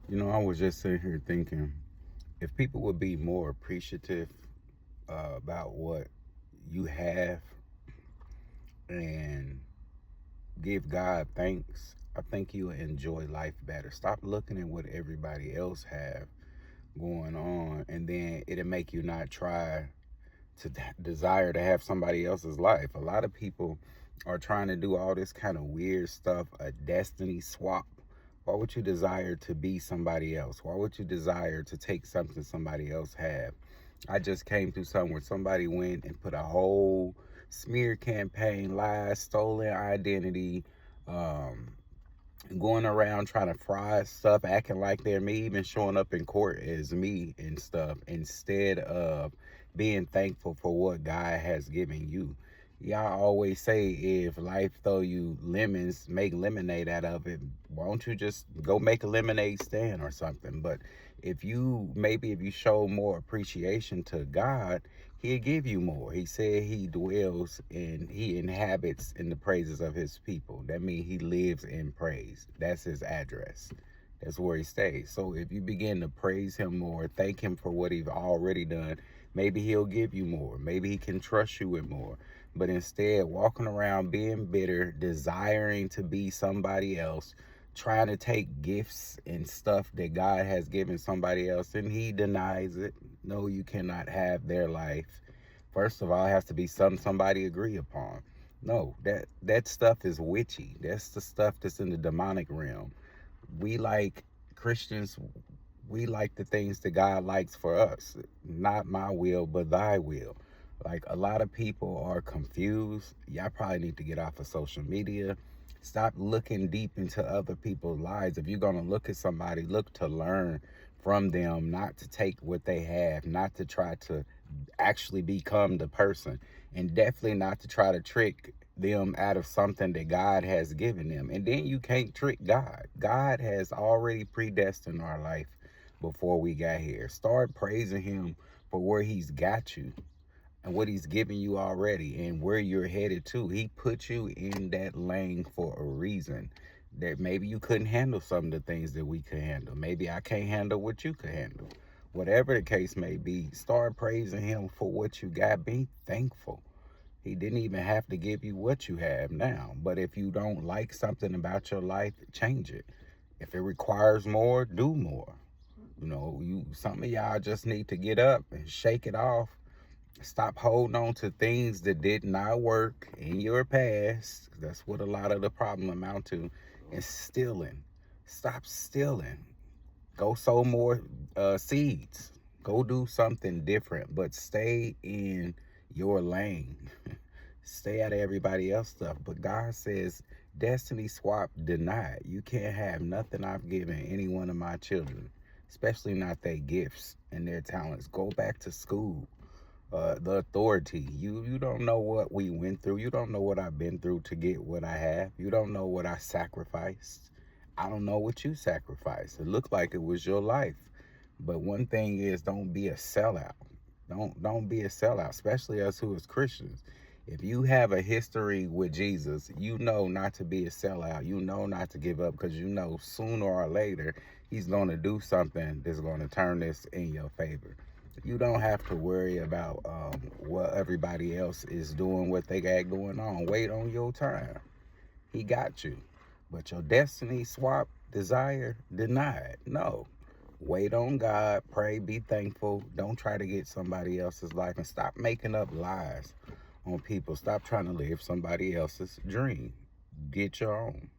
I was just sitting here thinking if people would be more appreciative about what you have and give God thanks, I think you will enjoy life better. Stop looking at what everybody else have going on, and then it'll make you not try to desire to have somebody else's life. A lot of people are trying to do all this kind of weird stuff, a destiny swap. Why would you desire to be somebody else? Why would you desire to take something somebody else have? I just came through something where somebody went and put a whole smear campaign, lies, stolen identity, um, going around trying to fry stuff, acting like they're me, even showing up in court as me and stuff, instead of being thankful for what God has given you. Y'all always say if life throw you lemons, make lemonade out of it. Why don't you just go make a lemonade stand or something? But if you show more appreciation to God, He'll give you more. He said he dwells and he inhabits in the praises of his people. That means he lives in praise. That's his address. That's where he stays. So if you begin to praise him more, thank him for what he's already done, maybe he'll give you more. Maybe he can trust you with more. But instead, walking around being bitter, desiring to be somebody else, trying to take gifts and stuff that God has given somebody else, and he denies it. No, you cannot have their life. First of all, it has to be something somebody agree upon. No, that stuff is witchy. That's the stuff that's in the demonic realm. We like Christians, we like the things that God likes for us. Not my will, but thy will. Like a lot of people are confused. Y'all probably need to get off of social media. Stop looking deep into other people's lives. If you're going to look at somebody, look to learn from them, not to take what they have, not to try to actually become the person, and definitely not to try to trick them out of something that God has given them. And then you can't trick God. God has already predestined our life before we got here. Start praising him for where he's got you and what he's given you already and where you're headed to. He put you in that lane for a reason. That maybe you couldn't handle some of the things that we could handle. Maybe I can't handle what you could handle. Whatever the case may be, start praising him for what you got. Be thankful. He didn't even have to give you what you have now. But if you don't like something about your life, change it. If it requires more, do more. Some of y'all just need to get up and shake it off. Stop holding on to things that did not work in your past. That's what a lot of the problem amount to. And stealing. Stop stealing. Go sow more seeds. Go do something different, but stay in your lane. Stay out of everybody else stuff. But God says, destiny swap denied. You can't have nothing I've given any one of my children, especially not their gifts and their talents. Go back to school. The authority. You don't know what we went through. You don't know what I've been through to get what I have. You don't know what I sacrificed. I don't know what you sacrificed. It looked like it was your life. But one thing is, don't be a sellout. Don't be a sellout, especially us who is Christians. If you have a history with Jesus, you know not to be a sellout. You know not to give up, because you know sooner or later he's going to do something that's going to turn this in your favor. You don't have to worry about what everybody else is doing, what they got going on. Wait on your time. He got you. But your destiny swap, desire, denied. No. Wait on God. Pray. Be thankful. Don't try to get somebody else's life, and stop making up lies on people. Stop trying to live somebody else's dream. Get your own.